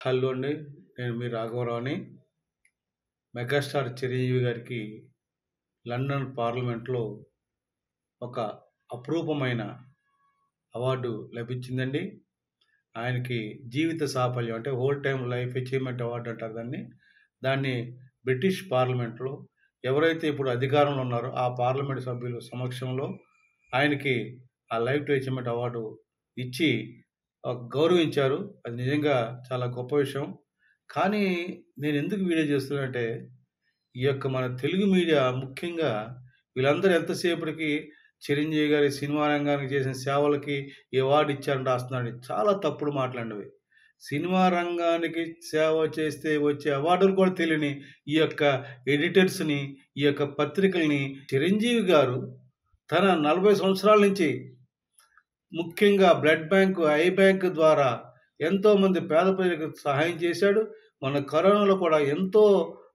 Hello అండి. నేను మీ రాఘవరావుని. Megastar Chiranjeevi గారికి లండన్ పార్లమెంట్‌లో ఒక అపురూపమైన అవార్డు లభించిందండి. ఆయనకి జీవిత సాఫల్యం అంటే whole time life achievement award అంటారు దాన్ని. దాన్ని బ్రిటిష్ పార్లమెంట్‌లో ఎవరైతే ఇప్పుడు అధికారంలో ఉన్నారో ఆ పార్లమెంట్ సభ్యుల సమక్షంలో ఆయనకి ఆ లైఫ్ టైమ్ అచీవ్‌మెంట్ అవార్డు ఇచ్చి గౌరవించారు. అది నిజంగా చాలా గొప్ప విషయం. కానీ నేనెందుకు వీడియో చేస్తున్నానంటే ఈ యొక్క మన తెలుగు మీడియా ముఖ్యంగా వీళ్ళందరూ ఎంతసేపటికి చిరంజీవి గారి సినిమా రంగానికి చేసిన సేవలకి ఈ అవార్డు ఇచ్చారని రాస్తున్నాడు. చాలా తప్పుడు మాటలండి. సినిమా రంగానికి సేవ చేస్తే వచ్చే అవార్డులు కూడా తెలియని ఈ యొక్క ఎడిటర్స్‌ని, ఈ యొక్క పత్రికల్ని చిరంజీవి గారు తన 40 సంవత్సరాల నుంచి ముఖ్యంగా బ్లడ్ బ్యాంకు, ఐ బ్యాంక్ ద్వారా ఎంతోమంది పేద ప్రజలకు సహాయం చేశాడు. మన కరోనాలో కూడా ఎంతో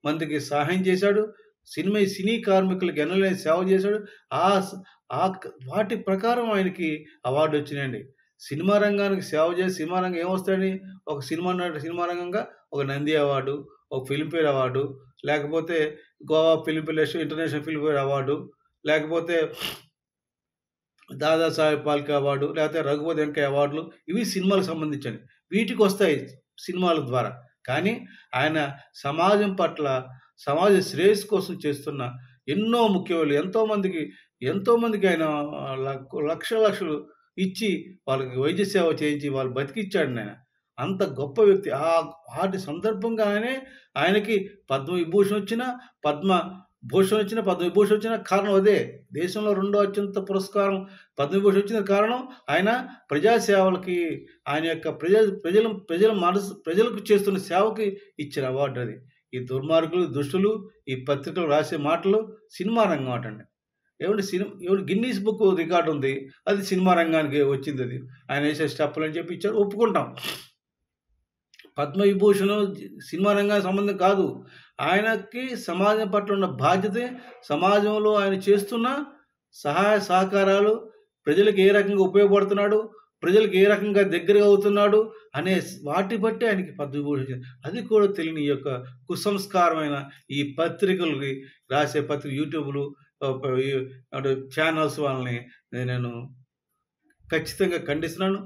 మందికి సహాయం చేశాడు. సినీ కార్మికులకు ఎనలేని సేవ చేశాడు. ఆహ్, స్ వాటి ప్రకారం ఆయనకి అవార్డొచ్చినాయండి. సినిమా రంగానికి సేవ చేసి సినిమా రంగం ఏమొస్తాయండి? ఒక సినిమా నటుడు సినిమా రంగంగా ఒక నంది అవార్డు, ఒక ఫిల్మ్‌ఫేర్ అవార్డు, లేకపోతే గోవా ఇంటర్నేషనల్ ఫిల్మ్‌ఫేర్ అవార్డు, లేకపోతే దాదాసాహెబ్ ఫాల్కే అవార్డు, లేకపోతే రఘుపతి వెంకయ్య అవార్డులు ఇవి సినిమాలకు సంబంధించినవి. వీటికొస్తాయి సినిమాల ద్వారా. కానీ ఆయన సమాజం పట్ల, సమాజ శ్రేయస్సు కోసం చేస్తున్న ఎన్నో ముఖ్యమైన ఎంతోమందికి ఆయన లక్షలు ఇచ్చి వాళ్ళకి వైద్య సేవ చేయించి వాళ్ళు బతికిచ్చాడండి ఆయన. అంత గొప్ప వ్యక్తి. వాటి సందర్భంగానే ఆయనకి పద్మవిభూషణ్ వచ్చినా, పద్మవిభూషణ్ వచ్చిన కారణం అదే. దేశంలో రెండో అత్యున్నత పురస్కారం పద్మవిభూషణ్ వచ్చిన కారణం ఆయన ప్రజాసేవలకి ఆయన యొక్క ప్రజలకు చేస్తున్న సేవకి ఇచ్చిన అవార్డు అది. ఈ దుర్మార్గులు, దుష్టులు, ఈ పత్రికలు రాసే మాటలు సినిమా రంగం అటండి. ఏవండీ గిన్నీస్ బుక్ రికార్డ్ ఉంది. అది సినిమా రంగానికి వచ్చిందది. ఆయన ఏసే స్టెప్పులని చెప్పి ఇచ్చారు. ఒప్పుకుంటాం. పద్మవిభూషణ్ సినిమా రంగానికి సంబంధం కాదు. ఆయనకి సమాజం పట్ల ఉన్న బాధ్యతే, సమాజంలో ఆయన చేస్తున్న సహాయ సహకారాలు, ప్రజలకు ఏ రకంగా ఉపయోగపడుతున్నాడు, ప్రజలకు ఏ రకంగా దగ్గరగా అవుతున్నాడు అనే వాటి బట్టి ఆయనకి పద్మవిభూషణ్ అది కూడా తెలియని ఈ యొక్క కుసంస్కారమైన ఈ పత్రికలకి రాసే యూట్యూబ్‌లు అంటే ఛానల్స్ వాళ్ళని నేను ఖచ్చితంగా ఖండిస్తున్నాను.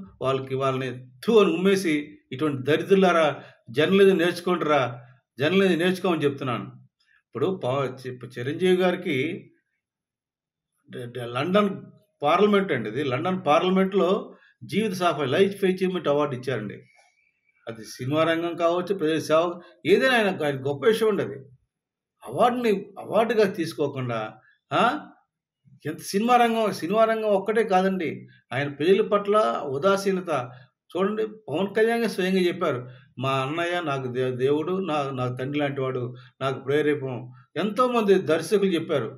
వాళ్ళని థు అని ఉమ్మేసి ఇటువంటి దరిద్రులారా జర్నలిజం నేర్చుకోండిరా, జర్నలిజం నేర్చుకోమని చెప్తున్నాను. ఇప్పుడు చిరంజీవి గారికి లండన్ పార్లమెంట్ అండి ఇది. లండన్ పార్లమెంట్‌లో జీవిత సాఫల్యం లైఫ్ అచీవ్‌మెంట్ అవార్డ్ ఇచ్చారండి. అది సినిమా రంగం కావచ్చు, ప్రజల సేవ ఏదైనా ఆయన గొప్ప విషయం అండి అది. అవార్డుగా తీసుకోకుండా ఆ! ఎంత సినిమా రంగం ఒక్కటే కాదండి. ఆయన ప్రజల పట్ల ఉదాసీనత చూడండి. పవన్ కళ్యాణ్ గారు స్వయంగా చెప్పారు. మా అన్నయ్య నాకు దేవుడు, నాకు తండ్రి లాంటివాడు, నాకు ప్రేరేపం. ఎంతోమంది దర్శకులు చెప్పారు.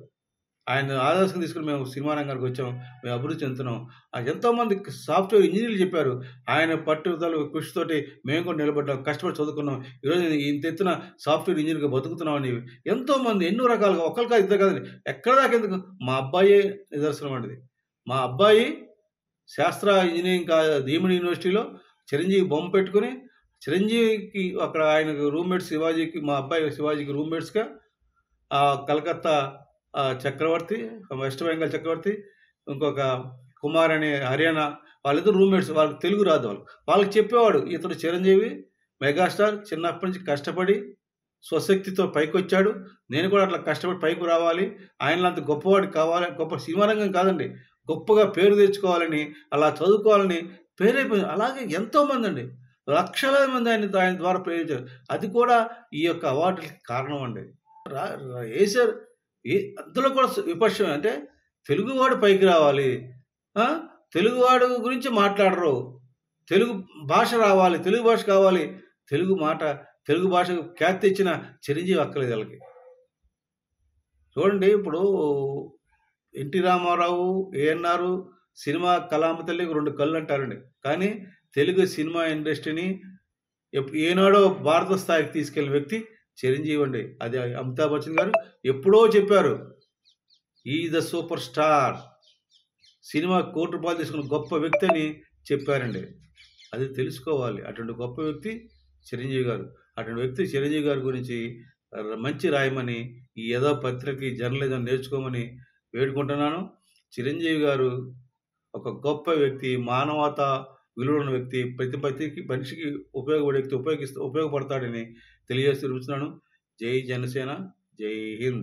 ఆయన ఆదర్శంగా తీసుకొని మేము సినిమా రంగానికి వచ్చాం. మేము అభివృద్ధి చెందుతున్నాం. ఎంతోమంది సాఫ్ట్‌వేర్ ఇంజినీర్లు చెప్పారు. ఆయన పట్టుదల, కృషితోటి మేము కూడా నిలబడ్డాం. కష్టపడి చదువుకున్నాం. ఈరోజు ఇంత ఎత్తున సాఫ్ట్‌వేర్ ఇంజినీర్‌గా బతుకుతున్నాం అని ఎంతోమంది ఎన్నో రకాలుగా ఒకళ్ళు కాదు, ఇద్దరు కాదండి. ఎక్కడి దాకా ఎందుకు మా అబ్బాయే నిదర్శనం అండి. మా అబ్బాయి శాస్త్ర ఇంజినీరింగ్ డీమ్డ్ యూనివర్సిటీలో చిరంజీవి బొమ్మ పెట్టుకొని చిరంజీవికి అక్కడ ఆయనకు రూమ్‌మేట్స్ మా అబ్బాయి శివాజీకి రూమ్‌మేట్స్‌గా కలకత్తా చక్రవర్తి, వెస్ట్ బెంగాల్ చక్రవర్తి, ఇంకొక కుమార్ అనే హర్యానా వాళ్ళిద్దరు రూమ్‌మేట్స్. వాళ్ళకి తెలుగు రాదు వాళ్ళకి చెప్పేవాడు. ఇతడు చిరంజీవి మెగాస్టార్ చిన్నప్పటి నుంచి కష్టపడి స్వశక్తితో పైకొచ్చాడు. నేను కూడా అట్లా కష్టపడి పైకి రావాలి. ఆయనలాంటి గొప్పవాడు కావాలి. గొప్ప సినిమా రంగం కాదండి. గొప్పగా పేరు తెచ్చుకోవాలని, అలా చదువుకోవాలని అలాగే ఎంతోమందండి. లక్షలాది మంది ఆయన ద్వారా ప్రేరించారు. అది కూడా ఈ యొక్క అవార్డులకి కారణం అండి. రా రా ఏసారు. అందులో కూడా విపక్షం అంటే తెలుగువాడు పైకి రావాలి. తెలుగువాడు గురించి మాట్లాడరు. తెలుగు భాష రావాలి. తెలుగు భాష కావాలి. తెలుగు భాషకు ఖ్యాతి తెచ్చిన చిరంజీవి అక్కర్లేదు ఆళ్ళకి. చూడండి ఇప్పుడు ఎన్టీ రామారావు, ఏఎన్నార్, సినిమా కళామ తల్లికి 2 కళ్ళు అంటారండి. కానీ తెలుగు సినిమా ఇండస్ట్రీని ఏనాడో భారత స్థాయికి తీసుకెళ్ళిన వ్యక్తి చిరంజీవి అండి. అది అమితాబ్ బచ్చన్ గారు ఎప్పుడో చెప్పారు. He is the super star. Cinema ₹1 కోటి తీసుకున్న గొప్ప వ్యక్తి అని చెప్పారండి. అది తెలుసుకోవాలి. అటువంటి గొప్ప వ్యక్తి చిరంజీవి గారు. అటువంటి వ్యక్తి చిరంజీవి గారి గురించి మంచి రాయమని, ఈ ఏదో పత్రికకి జర్నలిజం నేర్చుకోమని వేడుకుంటున్నాను. చిరంజీవి గారు ఒక గొప్ప వ్యక్తి, మానవతా విలువలున్న వ్యక్తి, ప్రతి మనిషికి ఉపయోగపడే వ్యక్తి, ఉపయోగపడతాడని తెలియజేస్తూ ముగిస్తున్నాను. జై జనసేన, జై హింద్.